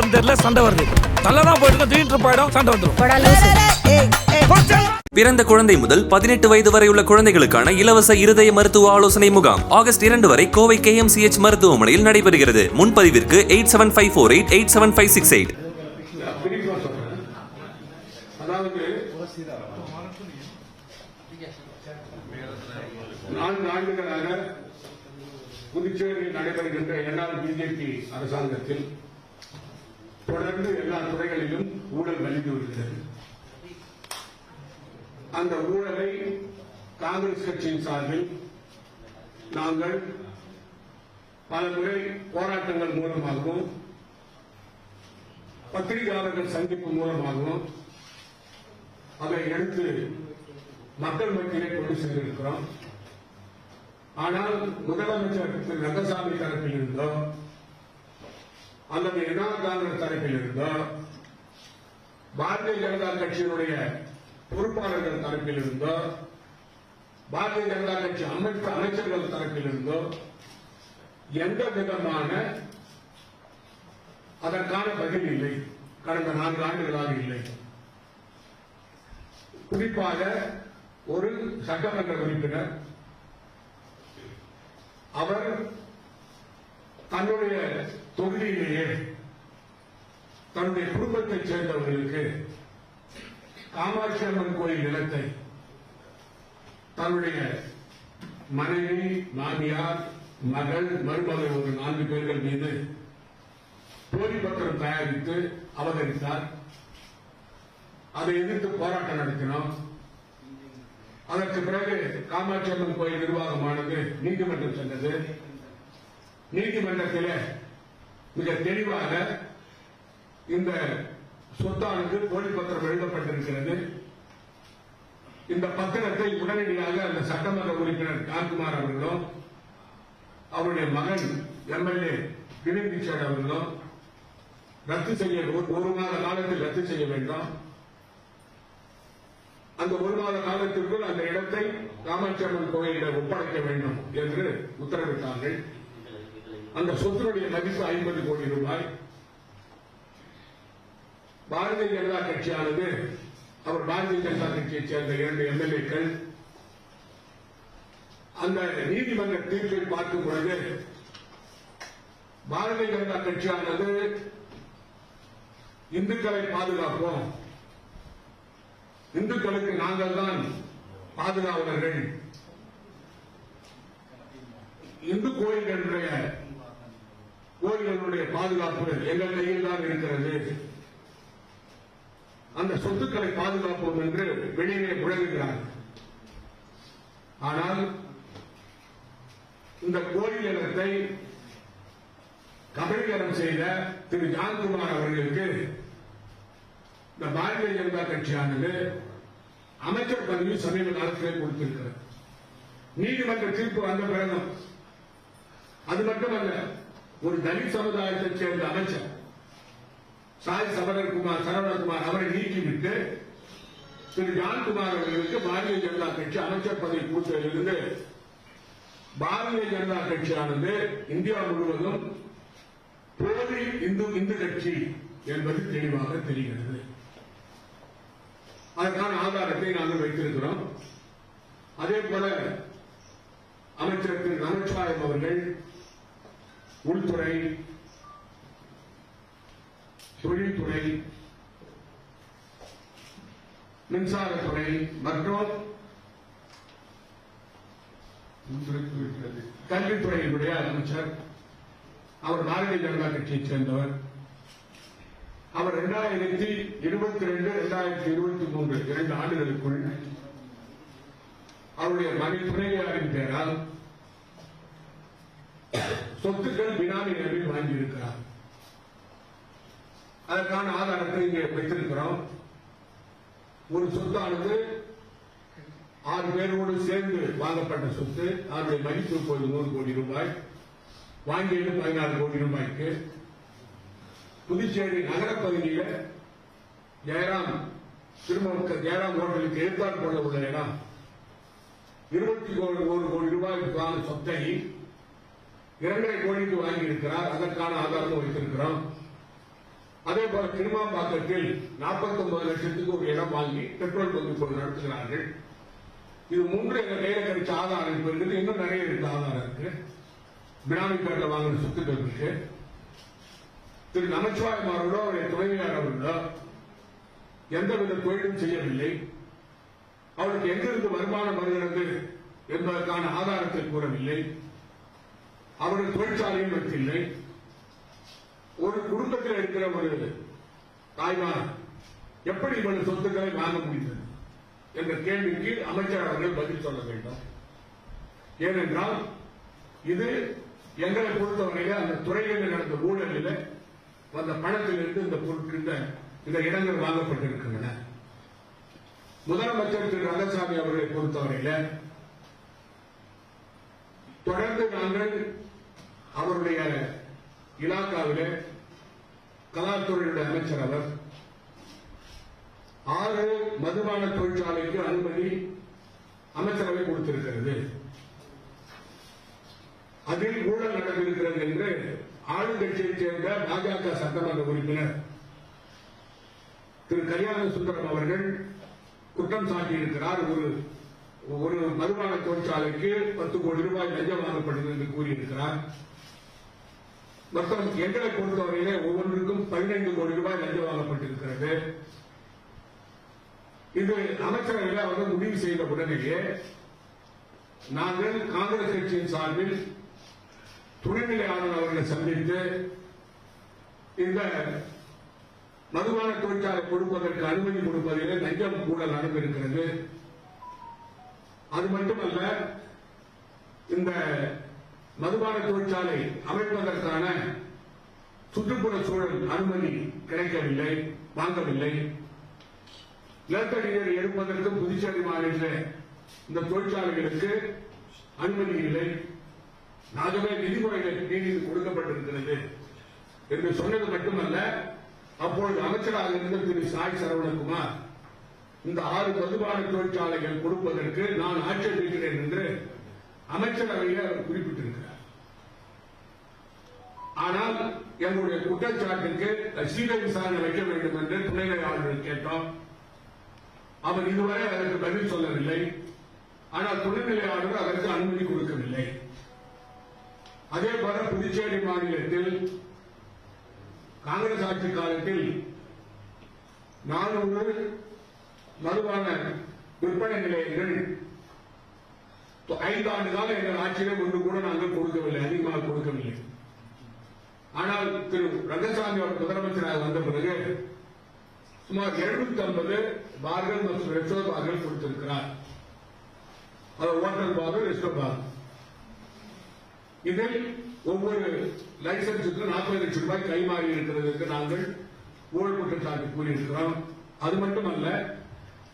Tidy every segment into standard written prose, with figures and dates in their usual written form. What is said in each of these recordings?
என்னன்னு தெரியல, சண்டை வருது. நல்லா போயிட்டு திடீர்னு போயிடும், சண்டை வந்துடும். பிறந்த குழந்தை முதல் 18 வயது வரை உள்ள குழந்தைகளுக்கான இலவச இருதய மருத்துவ ஆலோசனை முகாம் ஆகஸ்ட் 2 வரை கோவை KMCH மருத்துவமனையில் நடைபெறுகிறது. முன்பதிவிற்கு 8754887568. புதுச்சேரியில் நடைபெறுகின்ற என்ஆர் பிஜேபி அரசாங்கத்தில் தொடர்ந்து எல்லா துறைகளிலும் ஊழல் வலிந்து வருகிறது. அந்த ஊழலை காங்கிரஸ் கட்சியின் சார்பில் நாங்கள் பல முறை போராட்டங்கள் மூலமாகவும் பத்திரிகையாளர்கள் சந்திப்பு மூலமாகவும் அதை எடுத்து மக்கள் மத்தியிலே கொண்டு சென்றிருக்கிறோம். ஆனால் முதலமைச்சர் திரு ரங்கசாமி தரப்பில் இருந்தோ அல்லது என்ஆர் காங்கிரஸ் தரப்பில் இருந்தோ பாரதிய ஜனதா கட்சியினுடைய பொறுப்பாளர்கள் தரப்பில் இருந்தோ பாரதிய ஜனதா கட்சி அமைச்சர்கள் தரப்பில் இருந்தோ எந்த விதமான அதற்கான பதில் இல்லை. கடந்த 4 ஆண்டுகளாக இல்லை. குறிப்பாக ஒரு சட்டமன்ற உறுப்பினர் அவர் தன்னுடைய தொகுதியிலேயே தன்னுடைய குடும்பத்தைச் சேர்ந்தவர்களுக்கு காமாட்சி அம்மன் கோயில் நிலத்தை தன்னுடைய மனைவி, மாமியார், மகள், மருமகள் ஒரு 4 பேர்கள் மீது போலி பத்திரம் தயாரித்து அவதரித்தார். அதை எதிர்த்து போராட்டம் நடத்தினோம். அதற்கு பிறகு காமாட்சி அம்மன் கோயில் நிர்வாகமானது நீதிமன்றம் சென்றது. நீதிமன்றத்தில் மிக தெளிவாக இந்த சொத்தானது போலி பத்திரம் எழுதப்பட்டிருக்கிறது. இந்த பத்திரத்தை உடனடியாக அந்த சட்டமன்ற உறுப்பினர் ஜான்குமார் அவர்களும் அவருடைய மகன் MLA கிரீன்பிச்சர்ட் அவர்களும் ரத்து செய்ய 1 மாத காலத்தில் ரத்து செய்ய வேண்டும். அந்த 1 மாத காலத்திற்குள் அந்த இடத்தை காமாட்சி அம்மன் கோயிலிடம் ஒப்படைக்க வேண்டும் என்று உத்தரவிட்டார்கள். அந்த சொத்தினுடைய மதிப்பு 50 கோடி ரூபாய். பாரதிய ஜனதா கட்சியானது அவர் பாரதிய ஜனதா கட்சியைச் சேர்ந்த 2 MLAக்கள் அந்த நீதிமன்ற தீர்ப்பை பார்க்கும் பொழுது பாரதிய ஜனதா கட்சியானது இந்துக்களை பாதுகாப்போம், இந்துக்களுக்கு நாங்கள் தான் பாதுகாவலர்கள், இந்து கோயில்களுடைய பாதுகாப்பு எங்கள் கையில் தான் இருக்கிறது, அந்த சொத்துக்களை பாதுகாப்போம் என்று வெளியே முழங்குகிறார். ஆனால் இந்த கோயில் நிலத்தை கபலீகரம் செய்த திரு ஜான்குமார் அவர்களுக்கு இந்த பாரதிய ஜனதா கட்சியானது அமைச்சர் பதவி சமீப காலத்தில் கொடுத்திருக்கிறது. நீதிமன்ற தீர்ப்பு வந்த பிறகு அது மட்டுமல்ல, ஒரு தலித் சமுதாயத்தைச் சேர்ந்த அமைச்சர் சாய் சரவணகுமார் அவரை நீக்கிவிட்டு திரு ஜான்குமார் அவர்களுக்கு பாரதிய ஜனதா கட்சி அமைச்சர் பதவி கொடுத்ததிலிருந்து பாரதிய ஜனதா கட்சியானது இந்தியா முழுவதும் போலி இந்து கட்சி என்பது தெளிவாக தெரிகிறது. அதற்கான ஆதாரத்தை நாங்கள் வைத்திருக்கிறோம். அதே போல அமைச்சர் திரு நமச்சிவாயம் அவர்கள் உள்துறை, தொழில்துறை, மின்சாரத்துறை மற்றும் கல்வித்துறையினுடைய அமைச்சர். அவர் பாரதிய ஜனதா கட்சியைச் சேர்ந்தவர். அவர் 2022, 2023 2 ஆண்டுகளுக்குள் அவருடைய துணைவியாரின் பெயரால் சொத்துக்கள் பினாமி நிலையில் வாங்கியிருக்கிறார். அதற்கான ஆதாரத்தை இங்கே வைத்திருக்கிறோம். ஒரு சொத்தானது 6 பேரோடு சேர்ந்து வாங்கப்பட்ட சொத்து. அதனுடைய மதிப்பு இப்போது 100 கோடி ரூபாய். வாங்கியது 14 கோடி ரூபாய்க்கு. புதுச்சேரி நகரப்பகுதியில் ஜெயராம் ஹோட்டலுக்கு ஏற்பாடு போட உள்ள இடம் 21 கோடி ரூபாய்க்கான சொத்தை 2.5 கோடிக்கு வாங்கியிருக்கிறார். அதற்கான ஆதாரம் வைத்திருக்கிறோம். அதே போல கிருமாம்பாக்கத்தில் 49 லட்சத்துக்கு ஒரு இடம் வாங்கி பெட்ரோல் பங்கு நடத்துகிறார்கள். இது 3 எங்க கையில கிடைச்ச ஆதாரம் இருக்கு. இன்னும் நிறைய இருக்கு ஆதாரம் இருக்கு. பினாமி பேர்ல வாங்கின சொத்துக்கள் இருக்கு. திரு நமச்சிவாயமாரோட அவருடைய துணைவியார் அவர்களோ எந்தவித தொழிலும் செய்யவில்லை. அவருக்கு எங்கிருந்து வருமானம் வருகிறது என்பதற்கான ஆதாரத்தை கூறவில்லை. அவர்கள் தொழிற்சாலையும் வைத்தில்லை. ஒரு குடும்பத்தில் இருக்கிற ஒரு தாய்மார் எப்படி இவ்வளவு சொத்துக்களை வாங்க முடிந்தது என்ற கேள்விக்கு அமைச்சர் அவர்கள் பதில் சொல்ல வேண்டும். ஏனென்றால் இது எங்களை பொறுத்தவரையில் அந்த துறைகளில் நடந்த ஊழலில் வந்த பணத்திலிருந்து இந்த பொருட்கள் இந்த இடங்கள் வாங்கப்பட்டிருக்கின்றன. முதலமைச்சர் திரு ரங்கசாமி அவர்களை பொறுத்தவரையில் தொடர்ந்து நாங்கள் அவருடைய இலாக்காவிலே கலாத்துறையுடைய அமைச்சர் அவர் 6 மதுபான தொழிற்சாலைக்கு அனுமதி அமைச்சரவை கொடுத்திருக்கிறது. அதில் ஊழல் நடந்திருக்கிறது என்று ஆளுங்கட்சியைச் சேர்ந்த பாஜக சட்டமன்ற உறுப்பினர் திரு கல்யாண சுந்தரம் அவர்கள் குற்றம் சாட்டியிருக்கிறார். ஒரு மதுபான தொழிற்சாலைக்கு 10 கோடி ரூபாய் லஞ்சம் வாங்கப்பட்டது என்று கூறியிருக்கிறார். மொத்தம் எங்களை பொறுத்தவரையிலே ஒவ்வொன்றுக்கும் 15 கோடி ரூபாய் லஞ்சம் வாங்கப்பட்டிருக்கிறது. இது அமைச்சரவையில் அவர்கள் முடிவு செய்த உடனேயே நாங்கள் காங்கிரஸ் கட்சியின் சார்பில் துணைநிலை ஆளுநர் அவர்களை சந்தித்து இந்த மதுபான தொழிற்சாலை கொடுப்பதற்கு அனுமதி கொடுப்பதிலே லஞ்சம் ஊழல் நடந்திருக்கிறது. அது மட்டுமல்ல, இந்த மதுபான தொழிற்சாலை அமைப்பதற்கான சுற்றுப்புற சூழல் அனுமதி கிடைக்கவில்லை, வாங்கவில்லை. நிலத்தடி நீர் எடுப்பதற்கு புதுச்சேரி மாநில இந்த தொழிற்சாலைகளுக்கு அனுமதி இல்லை. ஆகவே விதிமுறைகள் மீறி கொடுக்கப்பட்டிருக்கிறது என்று சொன்னது மட்டுமல்ல, அப்பொழுது அமைச்சராக இருந்த திரு சாய் சரவணகுமார் இந்த 6 மதுபான தொழிற்சாலைகள் கொடுப்பதற்கு நான் ஆட்சேபிக்கிறேன் என்று அமைச்சரவையில் அவர் குறிப்பிட்டிருக்கிறார். ஆனால் எங்களுடைய குற்றச்சாட்டுக்கு சீர விசாரணை வைக்க வேண்டும் என்று துணைநிலை ஆளுநர் கேட்டோம். அவர் இதுவரை அதற்கு பதில் சொல்லவில்லை. ஆனால் துணைநிலை ஆளுநர் அதற்கு அனுமதி கொடுக்கவில்லை. அதே போல புதுச்சேரி மாநிலத்தில் காங்கிரஸ் ஆட்சி காலத்தில் 400 மதுபான விற்பனை நிலையங்கள் 5 ஆண்டு கால எங்கள் ஆட்சியிலே ஒன்று கூட நாங்கள் கொடுக்கவில்லை, அதிகமாக கொடுக்கவில்லை. ஆனால் திரு ரங்கசாமி அவர் முதலமைச்சராக வந்த பிறகு சுமார் 750 பார்கள் மற்றும் ரெஸ்டோ பார்கள் கொடுத்திருக்கிறார். அது ஹோட்டல் பார், ரெஸ்டோ பார். இதில் ஒவ்வொரு லைசன்ஸுக்கு 40 லட்சம் ரூபாய் கைமாறி இருக்கிறது என்று நாங்கள் ஊழல் குற்றச்சாட்டு கூறியிருக்கிறோம். அது மட்டுமல்ல,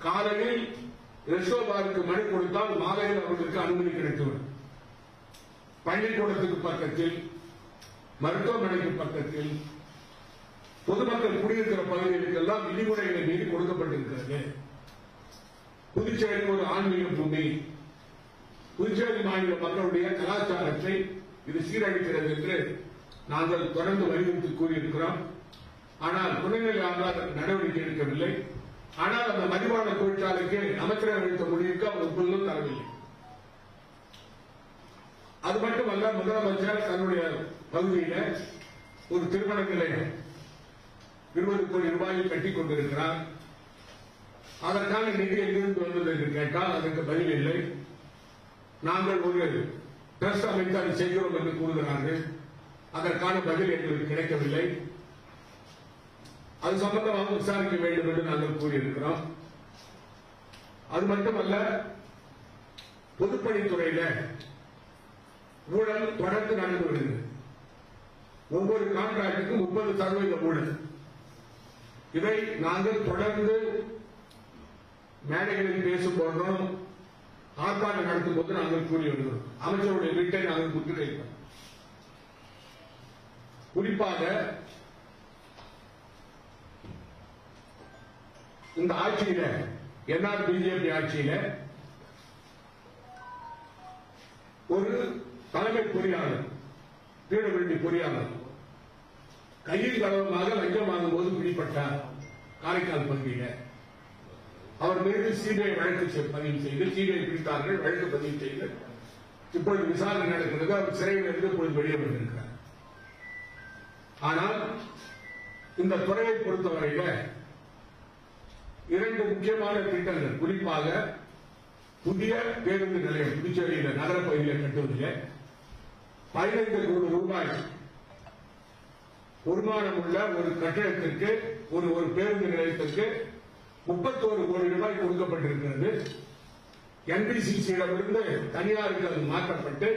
காலையில் ரெஸ்டோ பாருக்கு மனு கொடுத்தால் மாலையில் அவர்களுக்கு அனுமதி கிடைத்துவிடும். பள்ளிக்கூடத்துக்கு பக்கத்தில், மருத்துவமனைக்கு பக்கத்தில், பொதுமக்கள் குடியிருக்கிற பகுதிகளுக்கெல்லாம் விதிமுறைகளை மீறி கொடுக்கப்பட்டிருக்கிறது. புதுச்சேரி ஒரு ஆன்மீக பூமி. புதுச்சேரி மாநில மக்களுடைய கலாச்சாரத்தை இது சீரழிக்கிறது என்று நாங்கள் தொடர்ந்து வலியுறுத்தி கூறியிருக்கிறோம். ஆனால் துணைநிலை ஆளுநர் நடவடிக்கை எடுக்கவில்லை. ஆனால் அந்த மதுபான தொழிற்சாலைக்கு அமைச்சரவை அளித்த முடிவுக்கு அவர் ஒப்புதலும் தரவில்லை. அது மட்டுமல்ல, முதலமைச்சர் தன்னுடைய பகுதியில் ஒரு திருமண நிலையம் 20 கோடி ரூபாயில் கட்டிக் கொண்டிருக்கிறார். அதற்கான நிதி எங்கிருந்து வந்தது என்று கேட்டால் அதற்கு பதில் இல்லை. நாங்கள் ஒரு ட்ரஸ்ட் அமைத்து அதை செய்கிறோம் என்று கூறுகிறார்கள். அதற்கான பதில் எங்களுக்கு கிடைக்கவில்லை. அது சம்பந்தமாக விசாரிக்க வேண்டும் என்று நாங்கள் கூறியிருக்கிறோம். அது மட்டுமல்ல, பொதுப்பணித்துறையில ஊழல் தொடர்ந்து நடந்து வருகிறது. ஒவ்வொரு கான்ட்ராக்டுக்கும் 30% ஊழல். இதை நாங்கள் தொடர்ந்து மேடைகளில் பேசும் போதும் ஆர்ப்பாட்டம் நடத்தும் போது நாங்கள் கூறி வருகிறோம். அமைச்சருடைய வீட்டை நாங்கள் முற்றுகையிட்டோம். குறிப்பாக இந்த ஆட்சியில, என்ஆர் பிஜேபி ஆட்சியில ஒரு தலைமை பொறியாளர், பீடபிள்யூடி பொறியாளர் கையில் களவுமாக லஞ்சம் வாங்கும் போது பிடிபட்டார் காரைக்கால் பகுதியில். அவர் மீது சிபிஐ வழக்கு பதிவு செய்து சிபிஐ பிடித்தார்கள், வழக்கு பதிவு செய்து இப்பொழுது விசாரணை நடக்கிறது. அவர் சிறையில் இருந்து இப்பொழுது வெளியே வந்திருக்கிறார். ஆனால் இந்த துறையை பொறுத்தவரையில 2 முக்கியமான திட்டங்கள், குறிப்பாக புதிய பேருந்து நிலையம் புதுச்சேரியில் நகர பகுதியில் கட்டுவதில் 15 கோடி ரூபாய் வருமானம் உள்ள ஒரு கட்டடத்திற்கு ஒரு பேருந்து நிலையத்திற்கு 31 கோடி ரூபாய் கொடுக்கப்பட்டிருக்கிறது. NBCC-இடமிருந்து தனியாருக்கு அது மாற்றப்பட்டு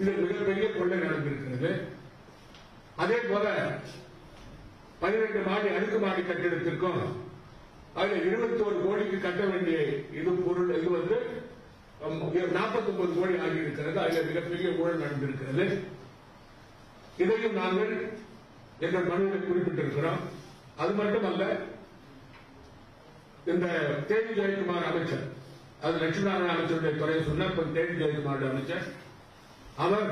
இது மிகப்பெரிய கொள்ளை நடந்திருக்கிறது. அதே போல 12 மாடி அடுக்குமாடி கட்டிடத்திற்கும் அதுல 21 கோடிக்கு கட்ட வேண்டிய இது பொருள் இது வந்து 49 கோடி ஆகியிருக்கிறது. அதில் மிகப்பெரிய ஊழல் நடந்திருக்கிறது. இதையும் நாங்கள் எங்கள் மனுவில் குறிப்பிட்டிருக்கிறோம். அது மட்டுமல்ல, இந்த தேனி ஜெயக்குமார் அமைச்சர், அது லட்சுமண அமைச்சருடைய துறையை சொன்ன தேனி ஜெயக்குமார் அமைச்சர், அவர்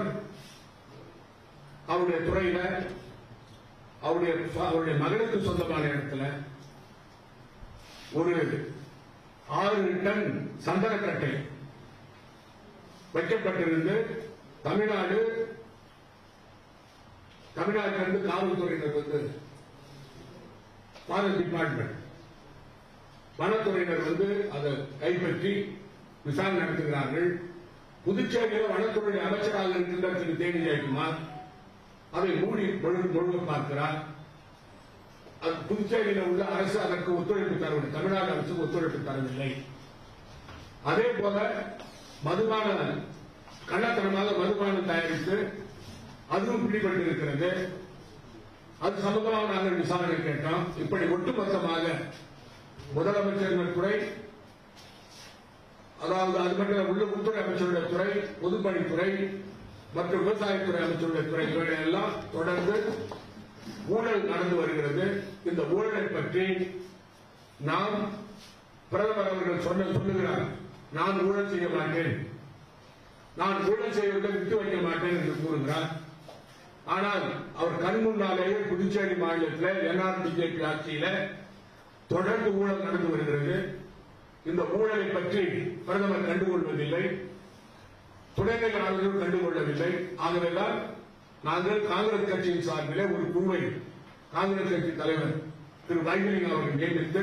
அவருடைய துறையில அவருடைய மகனுக்கு சொந்தமான இடத்துல ஒரு 6 டன் சந்தனக்கட்டை வைக்கப்பட்டிருந்து தமிழ்நாட்டிலிருந்து காவல்துறையினர் வந்து ஃபாரஸ்ட் டிபார்ட்மெண்ட் வனத்துறையினர் வந்து அதை கைப்பற்றி விசாரணை நடத்துகிறார்கள். புதுச்சேரியில் வனத்துறை அமைச்சராக இருக்கின்ற திரு தேனி ஜெயக்குமார் அதை மூடி முழுக பார்க்கிறார். புதுச்சேரியில் உள்ள அரசு அதற்கு ஒத்துழைப்பு தரவில்லை, தமிழ்நாடு அரசுக்கு ஒத்துழைப்பு தரவில்லை. அதே போல கள்ளத்தனமாக மதுபானம் தயாரித்து அதுவும் பிடிபட்டிருக்கிறது. அது சம்பந்தமாக நாங்கள் விசாரணை கேட்டோம். இப்படி ஒட்டுமொத்தமாக முதலமைச்சர் துறை, அதாவது அது மட்டும் உள்ள உள்துறை அமைச்சருடைய துறை, பொதுப்பணித்துறை மற்றும் விவசாயத்துறை அமைச்சருடைய துறை எல்லாம் தொடர்ந்து ஊழல் நடந்து வருகிறது. இந்த ஊழலை பற்றி நாம் பிரதமர் அவர்கள் சொல்லுகிறார், நான் ஊழல் செய்ய மாட்டேன், நான் ஊழல் செய்வதை விட்டு வைக்க மாட்டேன் என்று கூறுகிறார். ஆனால் அவர் கண் முன்னாலேயே புதுச்சேரி மாநிலத்தில் NRBJP ஆட்சியில தொடர்ந்து ஊழல் நடந்து வருகிறது. இந்த ஊழலை பற்றி பிரதமர் கண்டுகொள்வதில்லை, துணைநிலை ஆளுநர் கண்டுகொள்ளவில்லை. ஆகவேதான் நாங்கள் காங்கிரஸ் கட்சியின் சார்பிலே ஒரு குழுவை காங்கிரஸ் கட்சி தலைவர் திரு வைத்திலிங்கம் அவர்கள் நியமித்து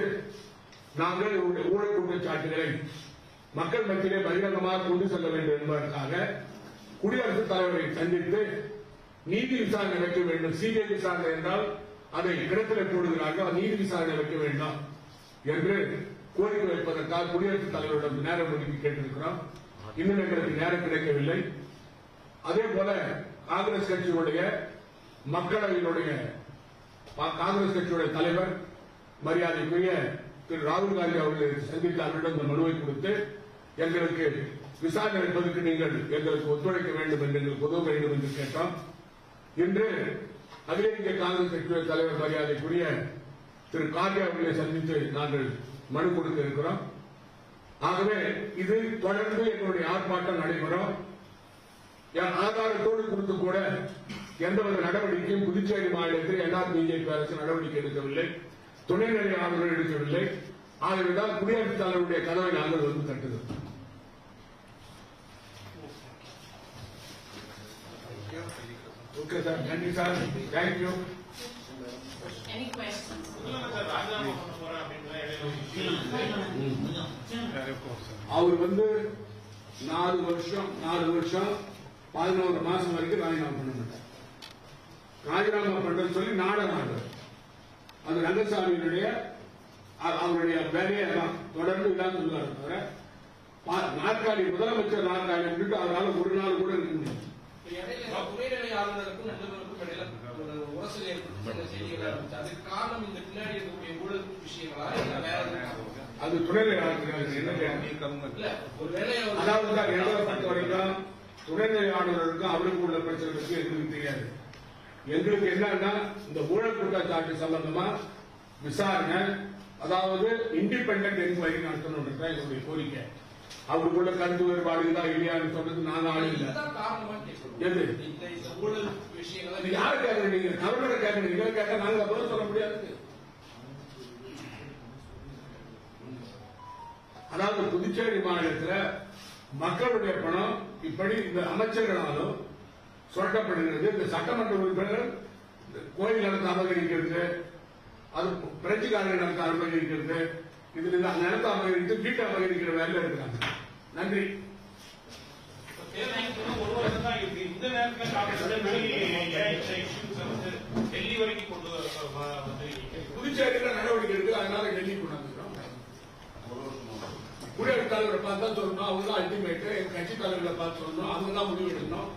நாங்கள் ஊழல் குற்றச்சாட்டுகளை மக்கள் மத்தியிலே பகிரங்கமாக கொண்டு செல்ல வேண்டும் என்பதற்காக குடியரசுத் தலைவரை சந்தித்து நீதி விசாரணை வைக்க வேண்டும். சிபிஐ விசாரணை என்றால் அதை இடத்தில் போடுகிறார்கள், நீதி விசாரணை வைக்க வேண்டாம் என்று கோரிக்கை வைப்பதற்காக குடியரசுத் தலைவரிடம் நேரம் ஒதுக்கி கேட்டிருக்கிறோம். இன்னும் எங்களுக்கு நேரம் கிடைக்கவில்லை. அதே போல காங்கிரஸ் கட்சியுடைய மக்களவையினுடைய காங்கிரஸ் கட்சியுடைய தலைவர் மரியாதைக்குரிய திரு ராகுல் காந்தி அவர்களை சந்தித்து அவரிடம் இந்த மனுவை கொடுத்து எங்களுக்கு விசாரணை நடப்பதற்கு நீங்கள் எங்களுக்கு ஒத்துழைக்க வேண்டும் என்று எங்களுக்கு உதவ வேண்டும் என்று கேட்டோம். இன்று அகில இந்திய காங்கிரஸ் கட்சியுடைய தலைவர் மரியாதைக்குரிய திரு கார்கே அவர்களை சந்தித்து நாங்கள் மனு கொடுக்க இருக்கிறோம். ஆகவே இது தொடர்ந்து எங்களுடைய ஆர்ப்பாட்டம் நடைபெறும். ஆதாரத்தோடு கொடுத்து கூட எந்தவித நடவடிக்கையும் புதுச்சேரி மாநிலத்தில் NRBJP அரசு நடவடிக்கை எடுக்கவில்லை, துணைநிலை ஆளுநர் எடுக்கவில்லை. ஆகவேதான் குடியரசுத் தலைவருடைய கதவை நாங்கள் வந்து தட்டுகிறோம். ஓகே சார், நன்றி சார், தேங்க்யூ. அவர் வந்து 4 வருஷம் 11 மாசம் வரைக்கும் ராஜினாமா பண்ண மாட்டார். ராஜினாமா பண்றது சொல்லி நாடகம் அது ரங்கசாமியினுடைய அவருடைய வேலையை தொடர்ந்து இதான் சொல்லுவார் தவிர நாற்காலி முதலமைச்சர் நாற்காலி விட்டு அவரால் ஒரு நாள் கூட இருக்க முடியும். துணைநிலை ஆளுநருக்கும் முதல்வருக்கும் இடையில ஒரு உரசல் ஏற்பட்டு செய்திகள் அதுக்கு காரணம் இந்த பின்னாடி இருக்கக்கூடிய ஊழல் விஷயங்களா இல்ல வேற? அது துணைநிலை ஆளுநர் என்ன அதாவது எழுதப்பட்ட வரைக்கும் துணைநிலை ஆளுநருக்கும் அவருக்கு உள்ள பிரச்சனை பற்றி எங்களுக்கு தெரியாது. எங்களுக்கு என்னன்னா இந்த ஊழல் குற்றச்சாட்டு சம்பந்தமா விசாரணை, அதாவது இண்டிபெண்டன்ட் என்கொயரி நடத்தணும் எங்களுடைய கோரிக்கை. அவருக்குள்ள கருத்து வேறுபாடுகளா இல்லையான்னு சொல்றது நாங்க ஆளு இல்ல. இதுதான் காரணமான்னு கேட்கிறோம். எது இந்த ஊழல் விஷயங்களை இது யாரு கேட்கறீங்க? நீங்க தமிழரை கேட்கறீங்க. இதை கேட்டா நாங்க பதில் சொல்ல முடியாது. அதாவது புதுச்சேரி மாநிலத்தில் மக்களுடைய பணம் இப்படி இந்த அமைச்சர்களாலும் சுரக்கப்படுகிறது. இந்த சட்டமன்ற உறுப்பினர்கள் கோயில் நிலத்தை அபகரிக்கிறது, அது பிரெஞ்சுக்காரர்கள் நிலத்தை அபகரிக்கிறது, இதுல நிலத்தை அபகரித்து வீட்டை அபகரிக்கிற வேலை இருக்கிறாங்க. நன்றி. ஒரு வருஷம் தான் இருக்கு. இந்த நேரத்தில் டெல்லி வரைக்கும் கொண்டு புதுச்சேரியில நடவடிக்கை இருக்கு, அதனால டெல்லி கொண்டாந்துக்கிறோம். குடியரசுத் தலைவரை பார்த்தா சொல்லணும், அவங்க தான் அல்டிமேட். கட்சி தலைவர்களை பார்த்து சொல்லணும், அவங்க தான் முடிவு எடுக்கணும்.